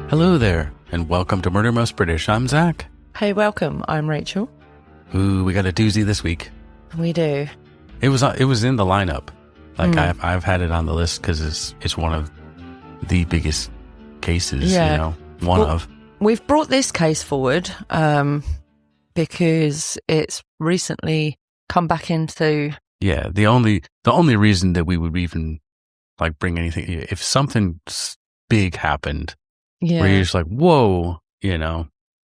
Hello there, and welcome to Murder Most British. I'm Zach. Hey, welcome. I'm Rachel. Ooh, we got a doozy this week. We do. It was in the lineup. Like I've had it on the list because it's one of the biggest cases. Yeah. We've brought this case forward because it's recently come back into. Yeah, the only reason that we would even bring anything if something big happened. Yeah. Where you're just like, whoa,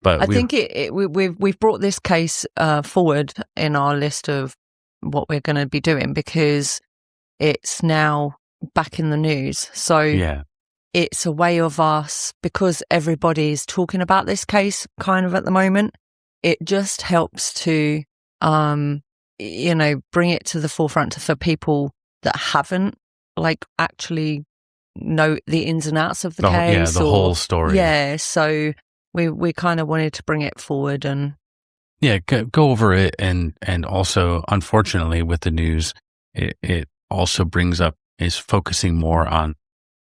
But I think we've brought this case forward in our list of what we're going to be doing because it's now back in the news. So it's a way of us, because everybody's talking about this case kind of at the moment, it just helps to, bring it to the forefront for people that haven't actually know the ins and outs of the case. Yeah, the whole story. Yeah, so we kind of wanted to bring it forward and go over it, and also, unfortunately, with the news, it also is focusing more on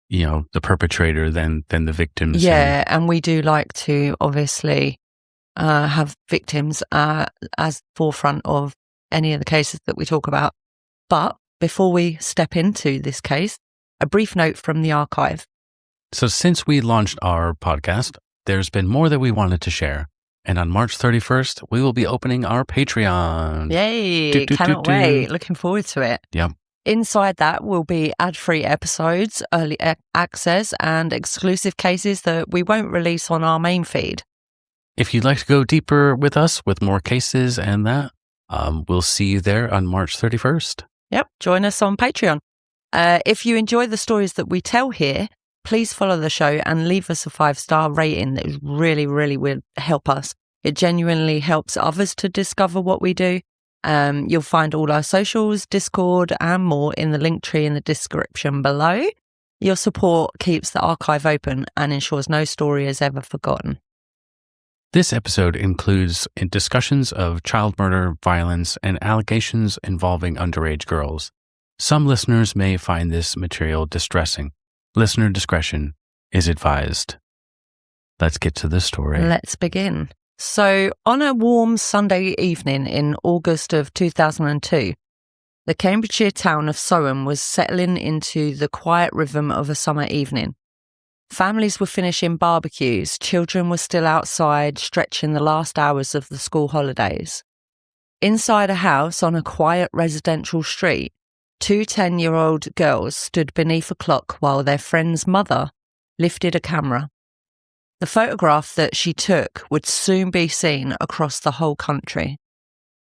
the perpetrator than the victims. Yeah, and we do like to obviously have victims as forefront of any of the cases that we talk about. But before we step into this case, a brief note from the archive. So since we launched our podcast, there's been more that we wanted to share. And on March 31st, we will be opening our Patreon. Yay! Cannot wait. Looking forward to it. Yep. Inside that will be ad-free episodes, early access, and exclusive cases that we won't release on our main feed. If you'd like to go deeper with us with more cases and that, we'll see you there on March 31st. Yep. Join us on Patreon. If you enjoy the stories that we tell here, please follow the show and leave us a 5-star rating. That really, really will help us. It genuinely helps others to discover what we do. You'll find all our socials, Discord, and more in the link tree in the description below. Your support keeps the archive open and ensures no story is ever forgotten. This episode includes discussions of child murder, violence, and allegations involving underage girls. Some listeners may find this material distressing. Listener discretion is advised. Let's get to the story. Let's begin. So, on a warm Sunday evening in August of 2002, the Cambridgeshire town of Soham was settling into the quiet rhythm of a summer evening. Families were finishing barbecues, children were still outside, stretching the last hours of the school holidays. Inside a house on a quiet residential street, 2 10-year-old girls stood beneath a clock while their friend's mother lifted a camera. The photograph that she took would soon be seen across the whole country.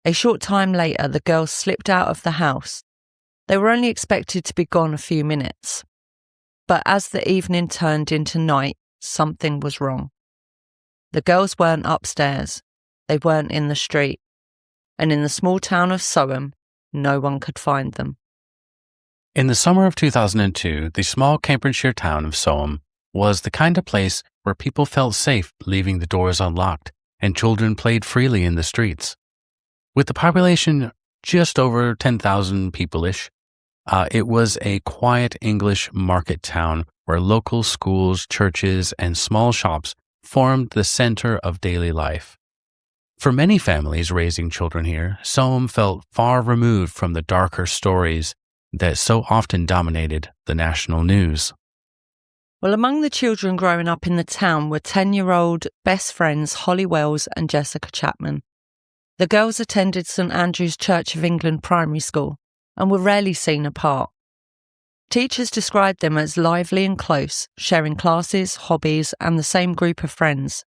A short time later, the girls slipped out of the house. They were only expected to be gone a few minutes. But as the evening turned into night, something was wrong. The girls weren't upstairs. They weren't in the street. And in the small town of Soham, no one could find them. In the summer of 2002, the small Cambridgeshire town of Soham was the kind of place where people felt safe leaving the doors unlocked and children played freely in the streets. With the population just over 10,000 people-ish, it was a quiet English market town where local schools, churches, and small shops formed the center of daily life. For many families raising children here, Soham felt far removed from the darker stories that so often dominated the national news. Well, among the children growing up in the town were 10-year-old best friends Holly Wells and Jessica Chapman. The girls attended St Andrew's Church of England primary school and were rarely seen apart. Teachers described them as lively and close, sharing classes, hobbies, and the same group of friends.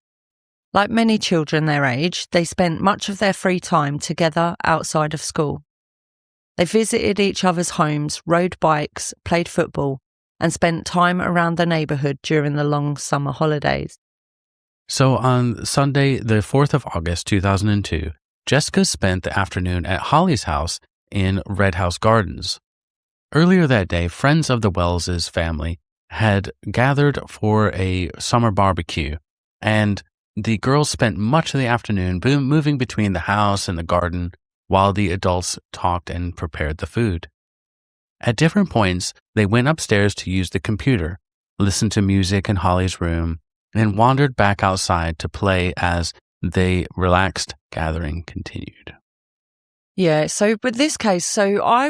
Like many children their age, they spent much of their free time together outside of school. They visited each other's homes, rode bikes, played football, and spent time around the neighbourhood during the long summer holidays. So on Sunday, the 4th of August 2002, Jessica spent the afternoon at Holly's house in Red House Gardens. Earlier that day, friends of the Wells' family had gathered for a summer barbecue, and the girls spent much of the afternoon moving between the house and the garden while the adults talked and prepared the food. At different points, they went upstairs to use the computer, listened to music in Holly's room, and wandered back outside to play as the relaxed gathering continued. Yeah, so but this case, I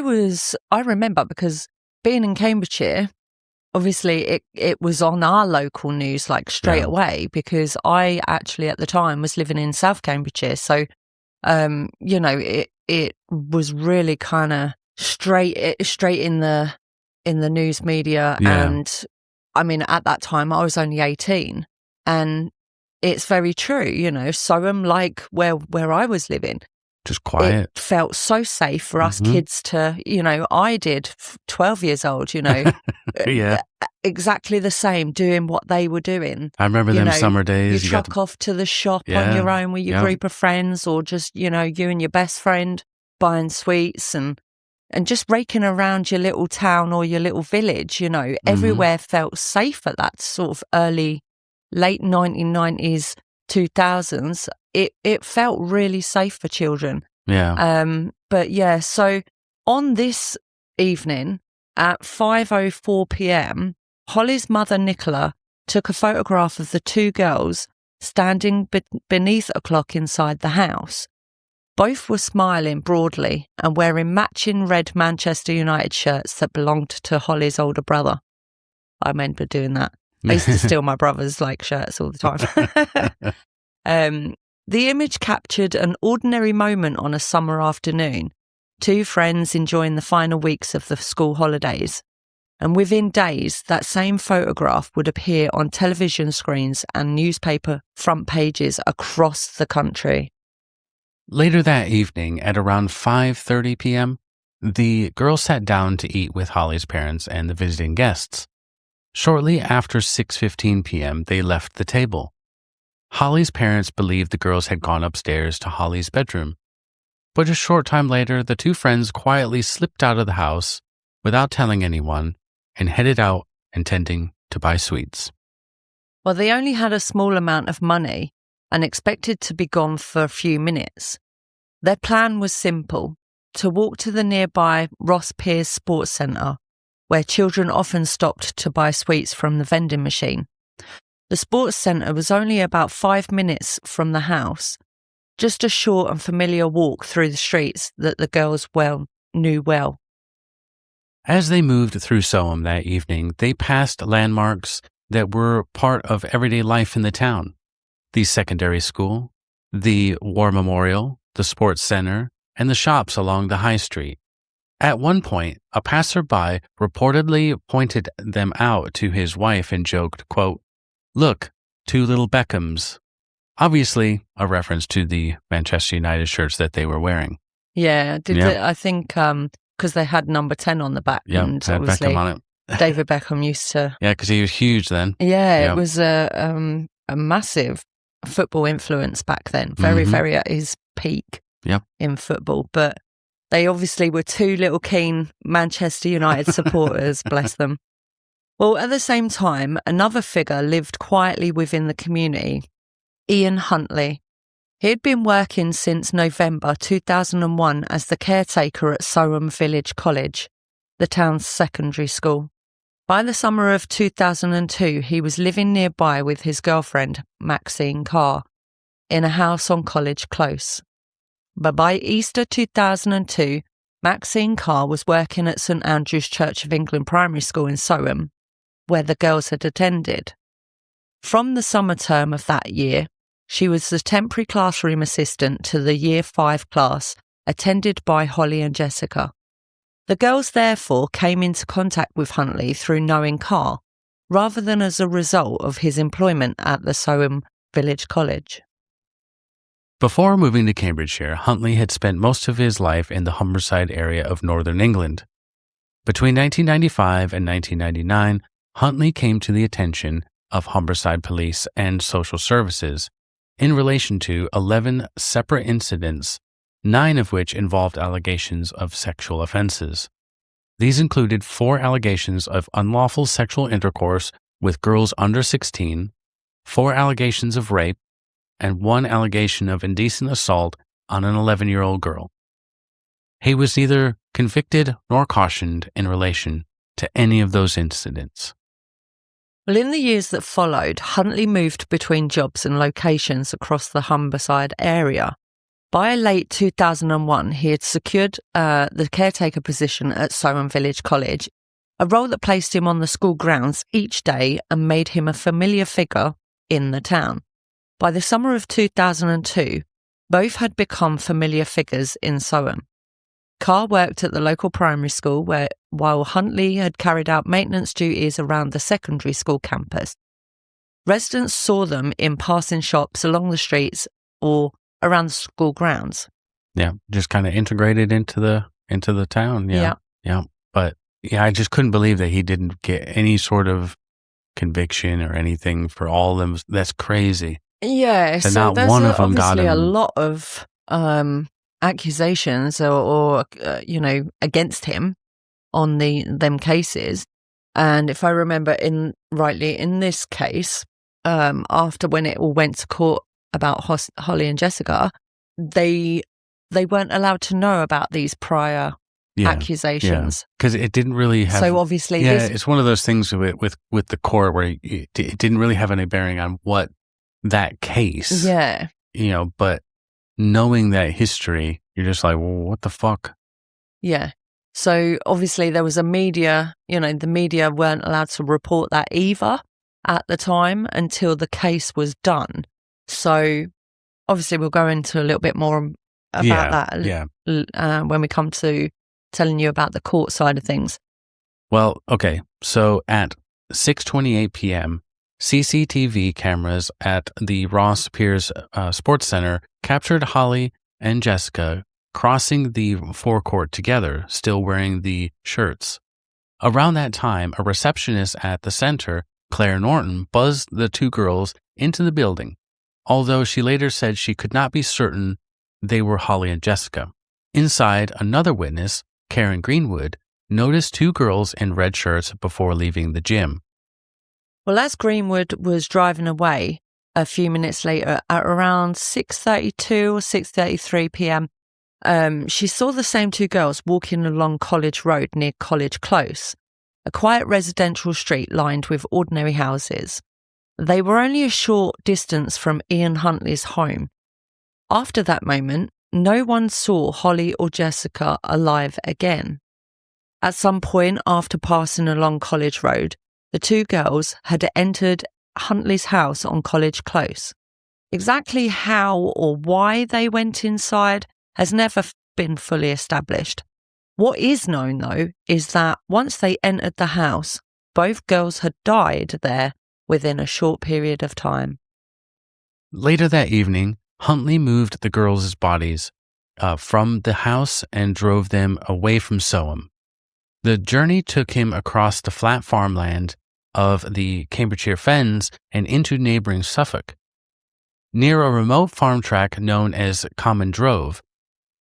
remember because being in Cambridgeshire, obviously it was on our local news like straight away because I actually at the time was living in South Cambridgeshire. So it was really kind of straight in the news media. Yeah. And I mean at that time I was only 18, and it's very true, Soham, like where I was living, Just quiet. It felt so safe for us kids to, I did 12 years old, Yeah. exactly the same, doing what they were doing. I remember them summer days. You truck off to the shop on your own with your group of friends, or just, you and your best friend buying sweets and just raking around your little town or your little village, everywhere felt safe at that sort of late 1990s, 2000s. It felt really safe for children. Yeah. But yeah, so on this evening at 5:04 p.m, Holly's mother, Nicola, took a photograph of the two girls standing beneath a clock inside the house. Both were smiling broadly and wearing matching red Manchester United shirts that belonged to Holly's older brother. I remember doing that. I used to steal my brother's shirts all the time. The image captured an ordinary moment on a summer afternoon, two friends enjoying the final weeks of the school holidays. And within days, that same photograph would appear on television screens and newspaper front pages across the country. Later that evening, at around 5:30 p.m., the girls sat down to eat with Holly's parents and the visiting guests. Shortly after 6:15 p.m., they left the table. Holly's parents believed the girls had gone upstairs to Holly's bedroom. But a short time later, the two friends quietly slipped out of the house without telling anyone and headed out intending to buy sweets. Well, they only had a small amount of money and expected to be gone for a few minutes. Their plan was simple: to walk to the nearby Ross Piers Sports Centre, where children often stopped to buy sweets from the vending machine. The sports centre was only about 5 minutes from the house, just a short and familiar walk through the streets that the girls knew well. As they moved through Soham that evening, they passed landmarks that were part of everyday life in the town: the secondary school, the war memorial, the sports center, and the shops along the high street. At one point, a passerby reportedly pointed them out to his wife and joked, quote, "Look, two little Beckhams." Obviously, a reference to the Manchester United shirts that they were wearing. Yeah, I think because they had number 10 on the back. Yeah, and had obviously Beckham on it. David Beckham used to. Yeah, because he was huge then. Yeah, Yeah. it was a massive football influence back then. Very, very at his peak in football. But they obviously were two little keen Manchester United supporters, bless them. Well, at the same time, another figure lived quietly within the community, Ian Huntley. He had been working since November 2001 as the caretaker at Soham Village College, the town's secondary school. By the summer of 2002, he was living nearby with his girlfriend, Maxine Carr, in a house on College Close. But by Easter 2002, Maxine Carr was working at St Andrew's Church of England Primary School in Soham, where the girls had attended. From the summer term of that year, she was the temporary classroom assistant to the Year 5 class, attended by Holly and Jessica. The girls therefore came into contact with Huntley through knowing Carr, rather than as a result of his employment at the Soham Village College. Before moving to Cambridgeshire, Huntley had spent most of his life in the Humberside area of northern England. Between 1995 and 1999, Huntley came to the attention of Humberside Police and Social Services in relation to 11 separate incidents, 9 of which involved allegations of sexual offenses. These included 4 allegations of unlawful sexual intercourse with girls under 16, 4 allegations of rape, and 1 allegation of indecent assault on an 11-year-old girl. He was neither convicted nor cautioned in relation to any of those incidents. Well, in the years that followed, Huntley moved between jobs and locations across the Humberside area. By late 2001, he had secured the caretaker position at Soham Village College, a role that placed him on the school grounds each day and made him a familiar figure in the town. By the summer of 2002, both had become familiar figures in Soham. Carr worked at the local primary school while Huntley had carried out maintenance duties around the secondary school campus. Residents saw them in passing shops along the streets or around the school grounds. Yeah, just kind of integrated into the town. Yeah. But yeah, I just couldn't believe that he didn't get any sort of conviction or anything for all of them. That's crazy. Yeah, And so not there's one of them got obviously a him. lot of accusations or against him on them cases. And if I remember rightly, in this case, after when it all went to court about Holly and Jessica, they weren't allowed to know about these prior accusations. Because it didn't really have. So obviously, it's one of those things with the court where it didn't really have any bearing on what that case. Yeah. But knowing that history, you're just like, well, what the fuck? Yeah. So obviously there was the media weren't allowed to report that either at the time until the case was done. So obviously we'll go into a little bit more about that when we come to telling you about the court side of things. Well, okay. So at 6:28 p.m., CCTV cameras at the Ross Piers Sports Center captured Holly and Jessica crossing the forecourt together, still wearing the shirts. Around that time, a receptionist at the center, Claire Norton, buzzed the two girls into the building, although she later said she could not be certain they were Holly and Jessica. Inside, another witness, Karen Greenwood, noticed two girls in red shirts before leaving the gym. Well, as Greenwood was driving away a few minutes later at around 6:32 or 6:33 p.m., she saw the same two girls walking along College Road near College Close, a quiet residential street lined with ordinary houses. They were only a short distance from Ian Huntley's home. After that moment, no one saw Holly or Jessica alive again. At some point after passing along College Road, the two girls had entered Huntley's house on College Close. Exactly how or why they went inside has never been fully established. What is known, though, is that once they entered the house, both girls had died there within a short period of time. Later that evening, Huntley moved the girls' bodies from the house and drove them away from Soham. The journey took him across the flat farmland of the Cambridgeshire Fens and into neighbouring Suffolk. Near a remote farm track known as Common Drove,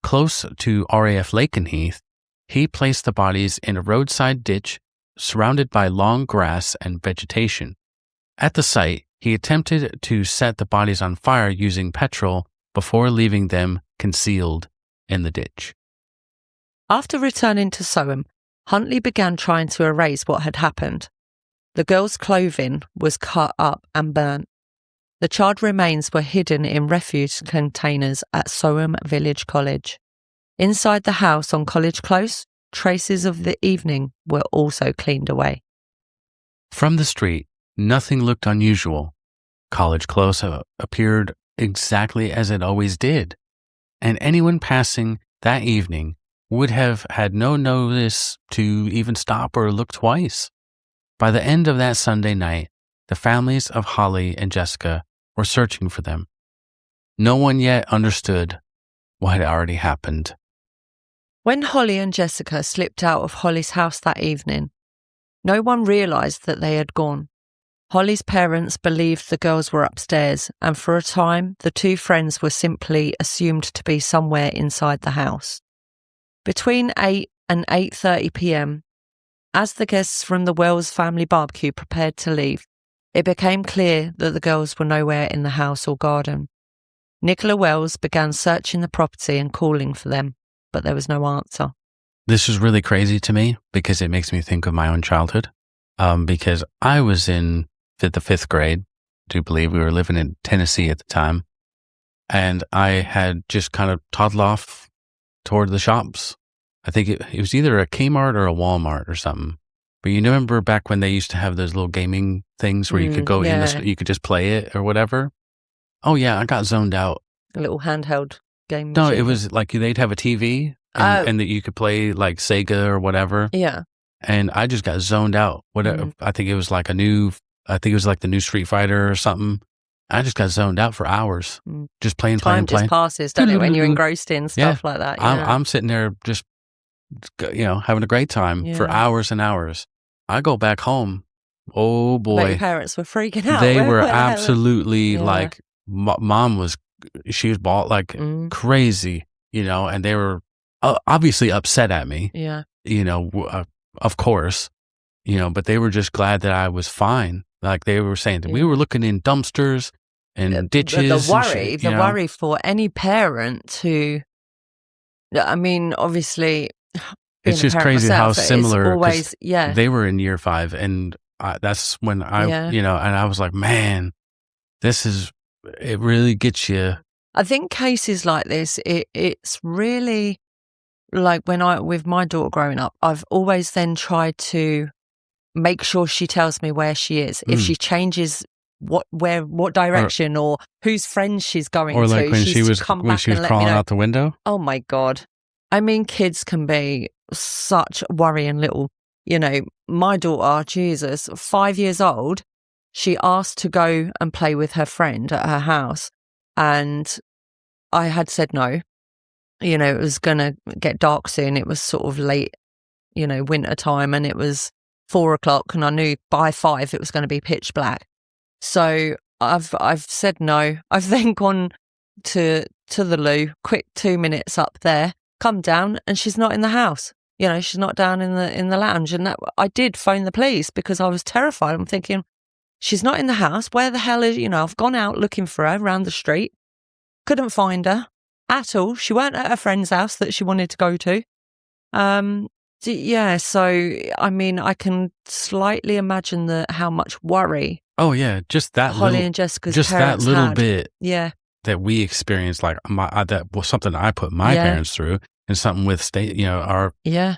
close to RAF Lakenheath, he placed the bodies in a roadside ditch surrounded by long grass and vegetation. At the site, he attempted to set the bodies on fire using petrol before leaving them concealed in the ditch. After returning to Soham, Huntley began trying to erase what had happened. The girls' clothing was cut up and burnt. The charred remains were hidden in refuse containers at Soham Village College. Inside the house on College Close, traces of the evening were also cleaned away. From the street, nothing looked unusual. College Close appeared exactly as it always did, and anyone passing that evening would have had no notice to even stop or look twice. By the end of that Sunday night, the families of Holly and Jessica were searching for them. No one yet understood what had already happened. When Holly and Jessica slipped out of Holly's house that evening, no one realised that they had gone. Holly's parents believed the girls were upstairs, and for a time, the two friends were simply assumed to be somewhere inside the house. Between 8 and 8:30 p.m, as the guests from the Wells family barbecue prepared to leave, it became clear that the girls were nowhere in the house or garden. Nicola Wells began searching the property and calling for them, but there was no answer. This is really crazy to me because it makes me think of my own childhood. Because I was in the fifth grade. I do believe we were living in Tennessee at the time. And I had just kind of toddled off toward the shops. I think it was either a Kmart or a Walmart or something. But you remember back when they used to have those little gaming things where you could go in, you could just play it or whatever? Oh, yeah, I got zoned out. A little handheld game No, machine. it was like they'd have a TV and that you could play like Sega or whatever. Yeah. And I just got zoned out. I think it was like the new Street Fighter or something. I just got zoned out for hours, just playing. Time just passes, don't it, when you're engrossed in stuff like that. Yeah. I'm sitting there just, having a great time for hours and hours. I go back home. Oh boy. Your parents were freaking out. They were absolutely like, mom was bought like crazy, and they were obviously upset at me. Yeah. Of course, but they were just glad that I was fine. Like they were saying that we were looking in dumpsters and ditches. The worry for any parent who, I mean, obviously, it's just crazy myself, how similar. Always, they were in year 5, and that's when and I was like, man, it really gets you. I think cases like this, it's really like with my daughter growing up, I've always then tried to make sure she tells me where she is. If she changes what direction or whose friends she's going to. Or like when she was crawling out the window. Oh my God. I mean, kids can be such worrying little, my daughter, Jesus, 5 years old, she asked to go and play with her friend at her house. And I had said no. It was going to get dark soon. It was sort of late, winter time, and it was 4:00, and I knew by 5 it was going to be pitch black. So I've said no. I've then gone to the loo, quick 2 minutes up there, come down, and she's not in the house. She's not down in the lounge. And that I did phone the police because I was terrified. I'm thinking, she's not in the house. Where the hell is, I've gone out looking for her around the street. Couldn't find her at all. She weren't at her friend's house that she wanted to go to. Yeah, so I mean, I can slightly imagine how much worry. Oh yeah, just that Holly and Jessica's just parents that little had. bit. Yeah, that we experienced, like that was something I put my parents through, and something with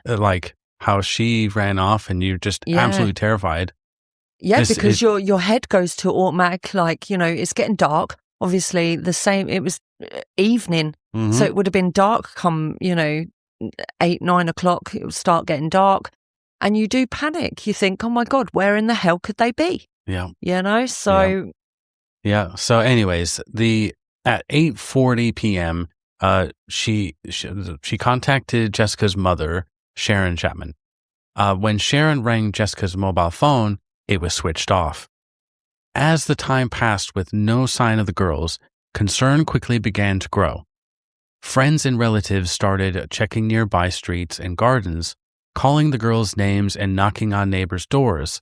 like how she ran off, and you're just absolutely terrified. Yeah, because your head goes to automatic, like it's getting dark. Obviously, the same. It was evening, so it would have been dark come 8, 9 o'clock, it would start getting dark, and you do panic. You think, oh my God, where in the hell could they be? Yeah. So. Yeah. So anyways, at 8:40 p.m., she contacted Jessica's mother, Sharon Chapman. When Sharon rang Jessica's mobile phone, it was switched off. As the time passed with no sign of the girls, concern quickly began to grow. Friends and relatives started checking nearby streets and gardens, calling the girls' names and knocking on neighbors' doors.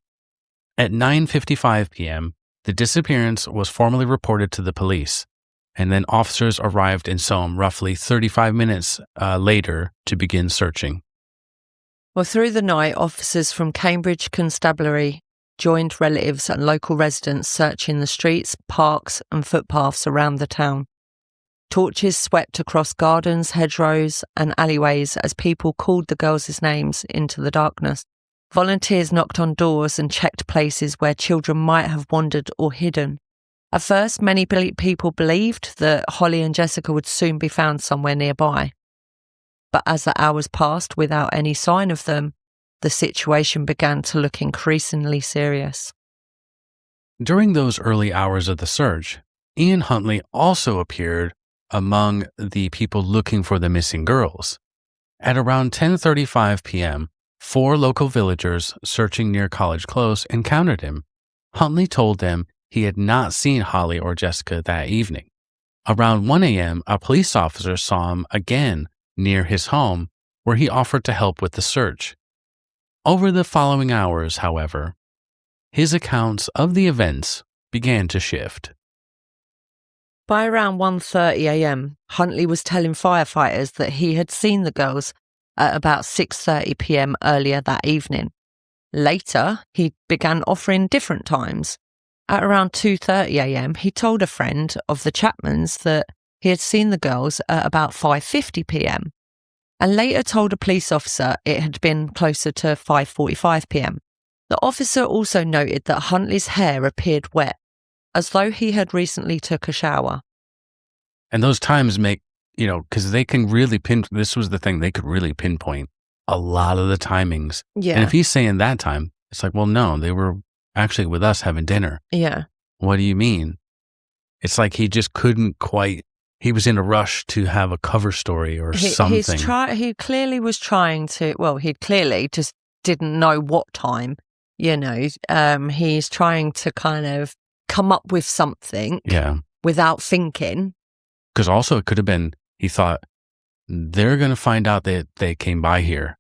At 9:55 p.m., the disappearance was formally reported to the police, and then officers arrived in Soham roughly 35 minutes later to begin searching. Well, through the night, officers from Cambridge Constabulary joined relatives and local residents searching the streets, parks and footpaths around the town. Torches swept across gardens, hedgerows and alleyways as people called the girls' names into the darkness. Volunteers knocked on doors and checked places where children might have wandered or hidden. At first, many people believed that Holly and Jessica would soon be found somewhere nearby. But as the hours passed without any sign of them, the situation began to look increasingly serious. During those early hours of the search, Ian Huntley also appeared among the people looking for the missing girls. At around 10:35 p.m., 4 local villagers searching near College Close encountered him. Huntley told them he had not seen Holly or Jessica that evening. Around 1 a.m., a police officer saw him again near his home, where he offered to help with the search. Over the following hours, however, his accounts of the events began to shift. By around 1:30 a.m., Huntley was telling firefighters that he had seen the girls at about 6:30 p.m. earlier that evening. Later, he began offering different times. At around 2:30 a.m, he told a friend of the Chapmans that he had seen the girls at about 5:50 p.m, and later told a police officer it had been closer to 5:45 p.m. The officer also noted that Huntley's hair appeared wet, as though he had recently took a shower. And those times make, because they can really this was the thing, they could really pinpoint a lot of the timings. Yeah. And if he's saying that time, it's like, well, no, they were actually with us having dinner. Yeah. What do you mean? It's like he just couldn't quite, he was in a rush to have a cover story or something. He clearly was trying to, he clearly just didn't know what time, he's trying to kind of come up with something without thinking. Because also it could have been, he thought, they're going to find out that they came by here.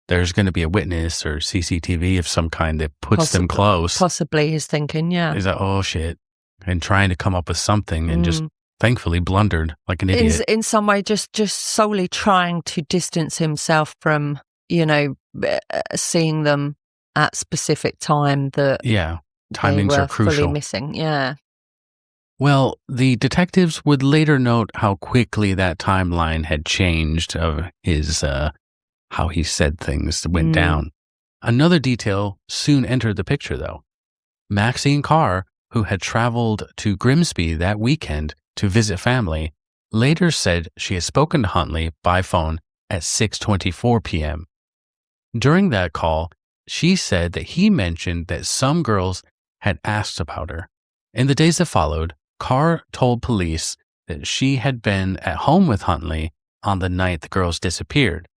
There's going to be a witness or CCTV of some kind that puts them close. Possibly he's thinking, yeah. He's like, oh shit. And trying to come up with something and just thankfully blundered like an idiot. In some way, just solely trying to distance himself from, seeing them at specific time that timings they were are crucial. Fully missing, yeah. Well, the detectives would later note how quickly that timeline had changed of his, how he said things went down. Another detail soon entered the picture, though. Maxine Carr, who had traveled to Grimsby that weekend to visit family, later said she had spoken to Huntley by phone at 6:24 p.m. During that call, she said that he mentioned that some girls had asked about her. In the days that followed, Carr told police that she had been at home with Huntley on the night the girls disappeared,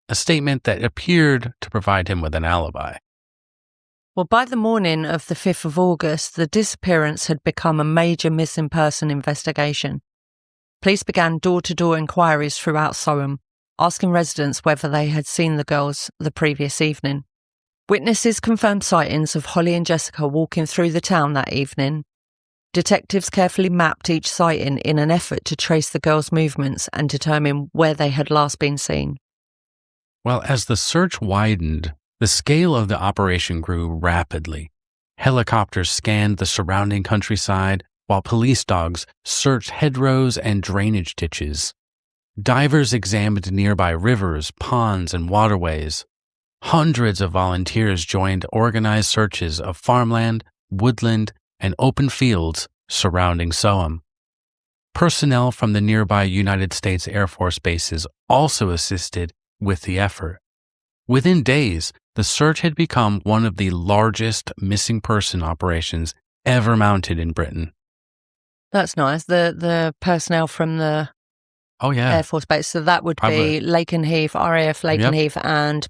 a statement that appeared to provide him with an alibi. Well, by the morning of the 5th of August, the disappearance had become a major missing person investigation. Police began door-to-door inquiries throughout Soham, asking residents whether they had seen the girls the previous evening. Witnesses confirmed sightings of Holly and Jessica walking through the town that evening. Detectives carefully mapped each sighting in an effort to trace the girls' movements and determine where they had last been seen. Well, as the search widened, the scale of the operation grew rapidly. Helicopters scanned the surrounding countryside, while police dogs searched hedgerows and drainage ditches. Divers examined nearby rivers, ponds, and waterways. Hundreds of volunteers joined organized searches of farmland, woodland, and open fields surrounding Soham. Personnel from the nearby United States Air Force bases also assisted with the effort. Within days, the search had become one of the largest missing person operations ever mounted in Britain. That's nice. The personnel from the Air Force base. So that would be Lakenheath, RAF Lakenheath, and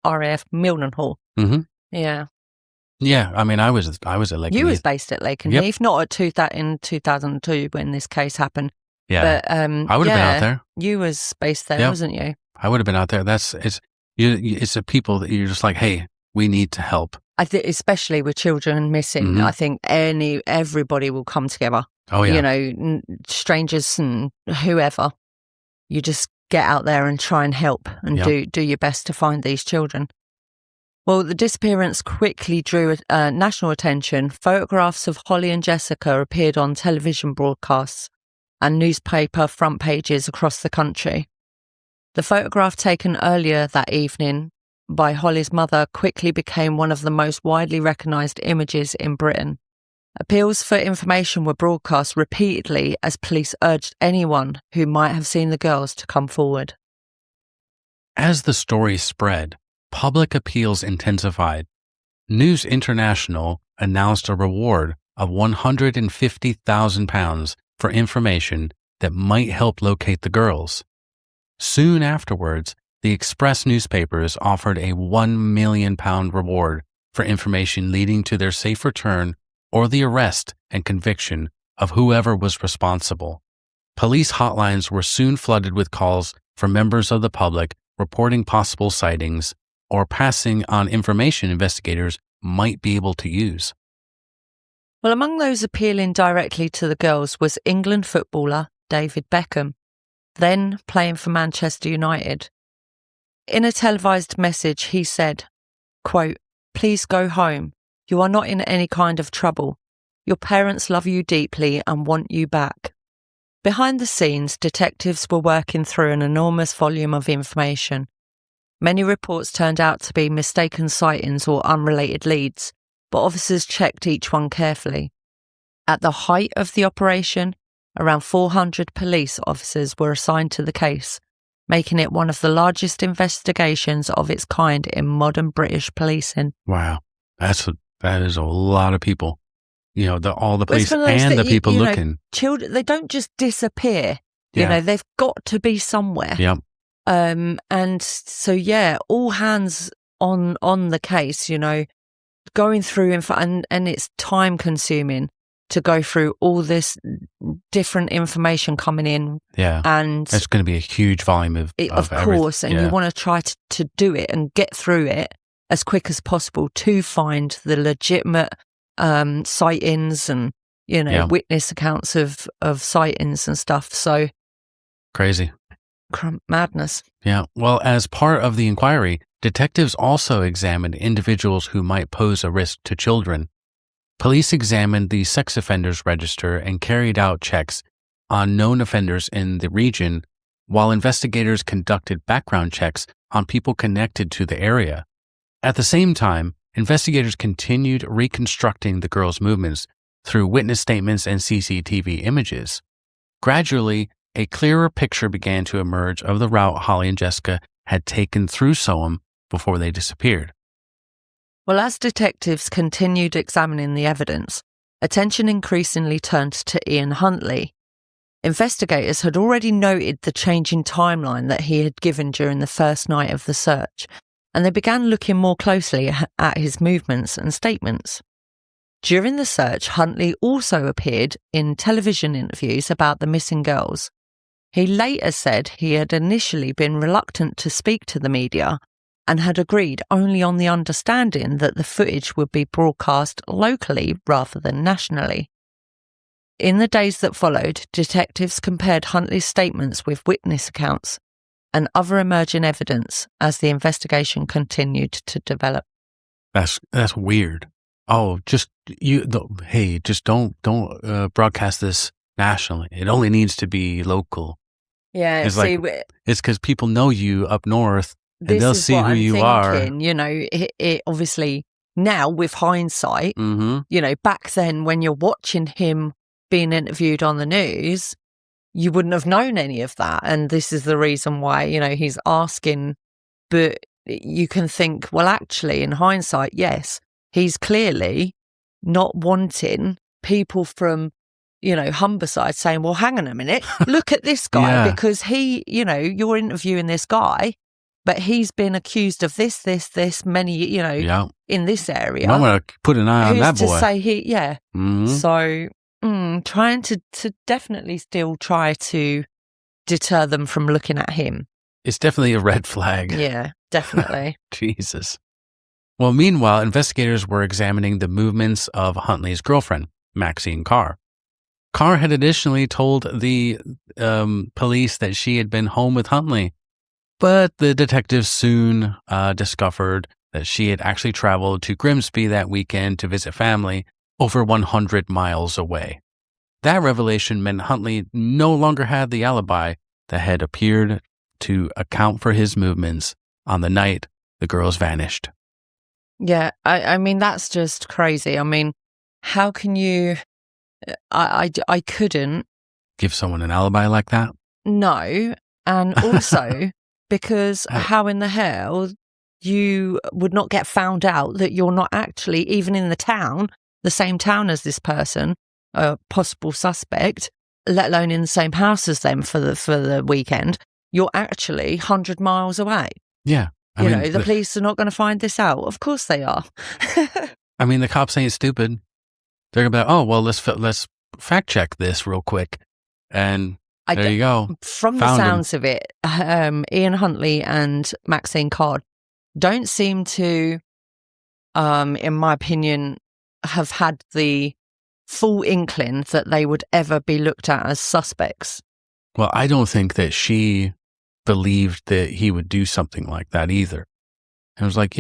RAF Mildenhall. Mm-hmm. Yeah. Yeah, I mean, I was at Lakenheath. You was based at Lakenheath, not at in 2002 when this case happened. Yeah, but I would have been out there. You was based there, wasn't you? I would have been out there. It's a people that you're just like, hey, we need to help. I think, especially with children missing, I think everybody will come together. Oh yeah, strangers and whoever. You just get out there and try and help and do your best to find these children. Well, the disappearance quickly drew national attention. Photographs of Holly and Jessica appeared on television broadcasts and newspaper front pages across the country. The photograph taken earlier that evening by Holly's mother quickly became one of the most widely recognised images in Britain. Appeals for information were broadcast repeatedly as police urged anyone who might have seen the girls to come forward. As the story spread, public appeals intensified. News International announced a reward of £150,000 for information that might help locate the girls. Soon afterwards, the Express newspapers offered a £1 million reward for information leading to their safe return or the arrest and conviction of whoever was responsible. Police hotlines were soon flooded with calls from members of the public reporting possible sightings or passing on information investigators might be able to use. Well, among those appealing directly to the girls was England footballer David Beckham, then playing for Manchester United. In a televised message, he said, quote, "Please go home. You are not in any kind of trouble. Your parents love you deeply and want you back. Behind the scenes, detectives were working through an enormous volume of information. Many reports turned out to be mistaken sightings or unrelated leads, but officers checked each one carefully. At the height of the operation, around 400 police officers were assigned to the case, making it one of the largest investigations of its kind in modern British policing. Wow. That is a lot of people. You know, all the police Well, and the people looking. Children, they don't just disappear. Yeah. You know, they've got to be somewhere. Yep. And so, yeah, all hands on the case, you know, going through and it's time consuming to go through all this different information coming in. Yeah. And it's going to be a huge volume of course. And you want to try to do it and get through it as quick as possible to find the legitimate sightings and, you know, witness accounts of sightings and stuff. So crazy. Madness. Yeah. Well, as part of the inquiry, detectives also examined individuals who might pose a risk to children. Police examined the sex offenders register and carried out checks on known offenders in the region, while investigators conducted background checks on people connected to the area. At the same time, investigators continued reconstructing the girls' movements through witness statements and CCTV images. Gradually, a clearer picture began to emerge of the route Holly and Jessica had taken through Soham before they disappeared. Well, as detectives continued examining the evidence, attention increasingly turned to Ian Huntley. Investigators had already noted the changing timeline that he had given during the first night of the search, and they began looking more closely at his movements and statements. During the search, Huntley also appeared in television interviews about the missing girls. He later said he had initially been reluctant to speak to the media and had agreed only on the understanding that the footage would be broadcast locally rather than nationally. In the days that followed, detectives compared Huntley's statements with witness accounts and other emerging evidence as the investigation continued to develop. That's weird. Oh, just don't broadcast this nationally. It only needs to be local. Yeah, it's because people know you up north, and they'll see who you are. You know, it obviously now with hindsight, you know, back then when you're watching him being interviewed on the news, you wouldn't have known any of that. And this is the reason why, you know, he's asking. But you can think, well, actually, in hindsight, yes, he's clearly not wanting people from, you know, Humberside saying, well, hang on a minute, look at this guy, because he, you know, you're interviewing this guy, but he's been accused of this, many, you know, in this area. I'm going to put an eye on that boy. To say So trying to definitely still try to deter them from looking at him. It's definitely a red flag. Yeah, definitely. Jesus. Well, meanwhile, investigators were examining the movements of Huntley's girlfriend, Maxine Carr. Carr had additionally told the police that she had been home with Huntley, but the detectives soon discovered that she had actually traveled to Grimsby that weekend to visit family over 100 miles away. That revelation meant Huntley no longer had the alibi that had appeared to account for his movements on the night the girls vanished. Yeah, I mean, that's just crazy. I mean, how can you... I couldn't... Give someone an alibi like that? No, and also because how in the hell you would not get found out that you're not actually even in the same town as this person, a possible suspect, let alone in the same house as them for the weekend. You're actually 100 miles away. Yeah. I mean, the police are not going to find this out. Of course they are. I mean, the cops ain't stupid. They're going to be like, oh, well, let's fact check this real quick. And there you go. From the sounds of it, Ian Huntley and Maxine Carr don't seem to, in my opinion, have had the full inkling that they would ever be looked at as suspects. Well, I don't think that she believed that he would do something like that either. It was like,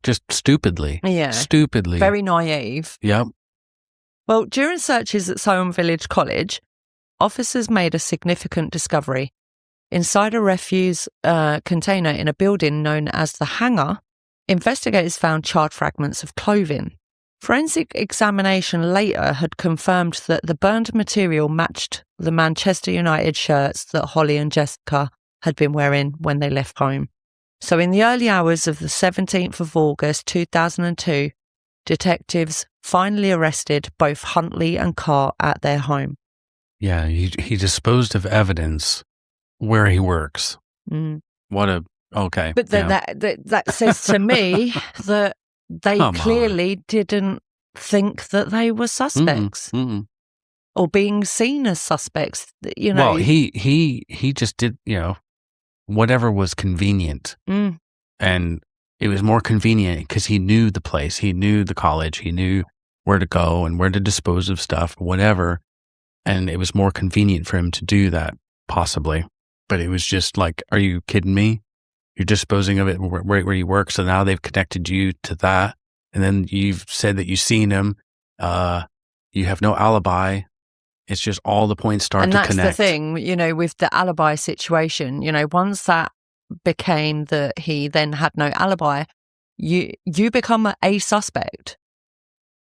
just stupidly. Yeah. Stupidly. Very naive. Yep. Well, during searches at Soham Village College, officers made a significant discovery. Inside a refuse container in a building known as the Hangar, investigators found charred fragments of clothing. Forensic examination later had confirmed that the burned material matched the Manchester United shirts that Holly and Jessica had been wearing when they left home. So in the early hours of the 17th of August 2002, detectives finally arrested both Huntley and Carr at their home. Yeah, he disposed of evidence where he works. Okay. But then that says to me that they clearly didn't think that they were suspects or being seen as suspects. You know, well, he just did, whatever was convenient, and it was more convenient because he knew the place, he knew the college, he knew where to go and where to dispose of stuff, whatever, and it was more convenient for him to do that, possibly. But it was just like, are you kidding me? You're disposing of it where you work, so now they've connected you to that, and then you've said that you've seen him. You have no alibi. It's just all the points start to connect. And that's the thing, with the alibi situation, once that became that he then had no alibi, you become a suspect.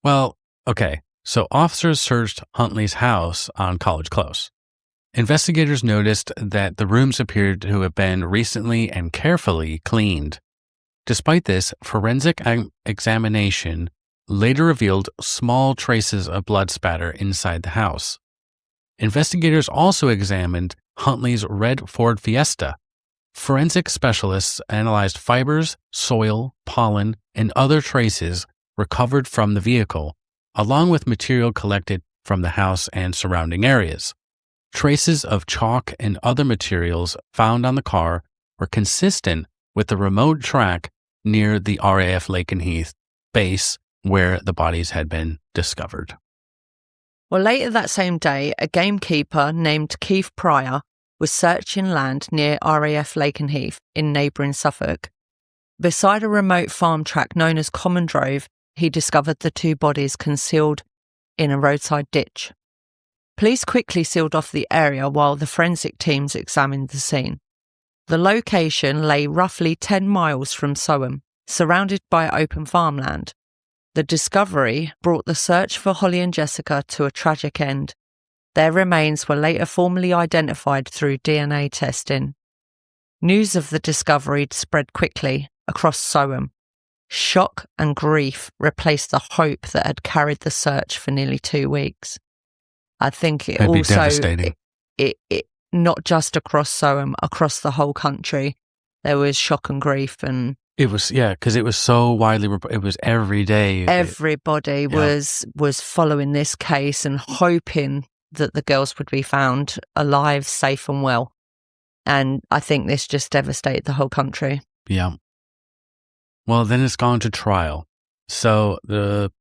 Well, okay. So officers searched Huntley's house on College Close. Investigators noticed that the rooms appeared to have been recently and carefully cleaned. Despite this, forensic examination later revealed small traces of blood spatter inside the house. Investigators also examined Huntley's red Ford Fiesta. Forensic specialists analyzed fibers, soil, pollen, and other traces recovered from the vehicle, along with material collected from the house and surrounding areas. Traces of chalk and other materials found on the car were consistent with the remote track near the RAF Lakenheath base where the bodies had been discovered. Well, later that same day, a gamekeeper named Keith Pryor was searching land near RAF Lakenheath in neighbouring Suffolk. Beside a remote farm track known as Common Drove, he discovered the two bodies concealed in a roadside ditch. Police quickly sealed off the area while the forensic teams examined the scene. The location lay roughly 10 miles from Soham, surrounded by open farmland. The discovery brought the search for Holly and Jessica to a tragic end. Their remains were later formally identified through DNA testing. News of the discovery spread quickly across Soham. Shock and grief replaced the hope that had carried the search for nearly 2 weeks. I think it That'd be also, devastating. It not just across Soham, across the whole country, there was shock and grief. And it was, because it was so widely, it was every day. Everybody was following this case and hoping that the girls would be found alive, safe and well. And I think this just devastated the whole country. Yeah. Well, then it's gone to trial. So the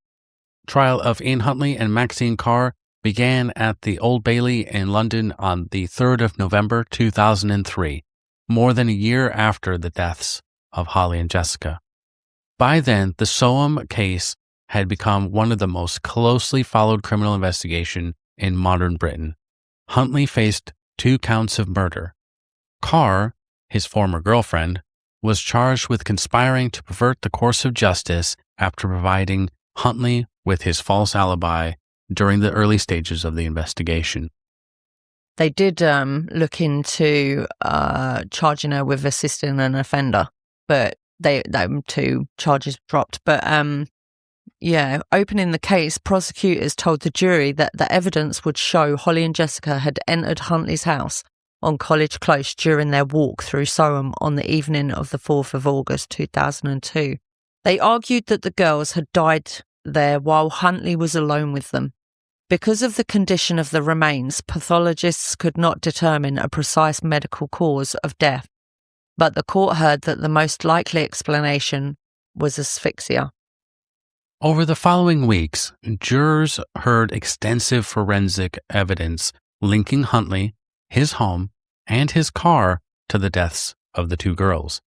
trial of Ian Huntley and Maxine Carr began at the Old Bailey in London on the 3rd of November 2003, more than a year after the deaths of Holly and Jessica. By then, the Soham case had become one of the most closely followed criminal investigations in modern Britain. Huntley faced 2 counts of murder. Carr, his former girlfriend, was charged with conspiring to pervert the course of justice after providing Huntley with his false alibi during the early stages of the investigation. They did look into charging her with assisting an offender, but them 2 charges dropped. But opening the case, prosecutors told the jury that the evidence would show Holly and Jessica had entered Huntley's house on College Close during their walk through Soham on the evening of the 4th of August 2002. They argued that the girls had died there while Huntley was alone with them. Because of the condition of the remains, pathologists could not determine a precise medical cause of death, but the court heard that the most likely explanation was asphyxia. Over the following weeks, jurors heard extensive forensic evidence linking Huntley, his home, and his car to the deaths of the 2 girls.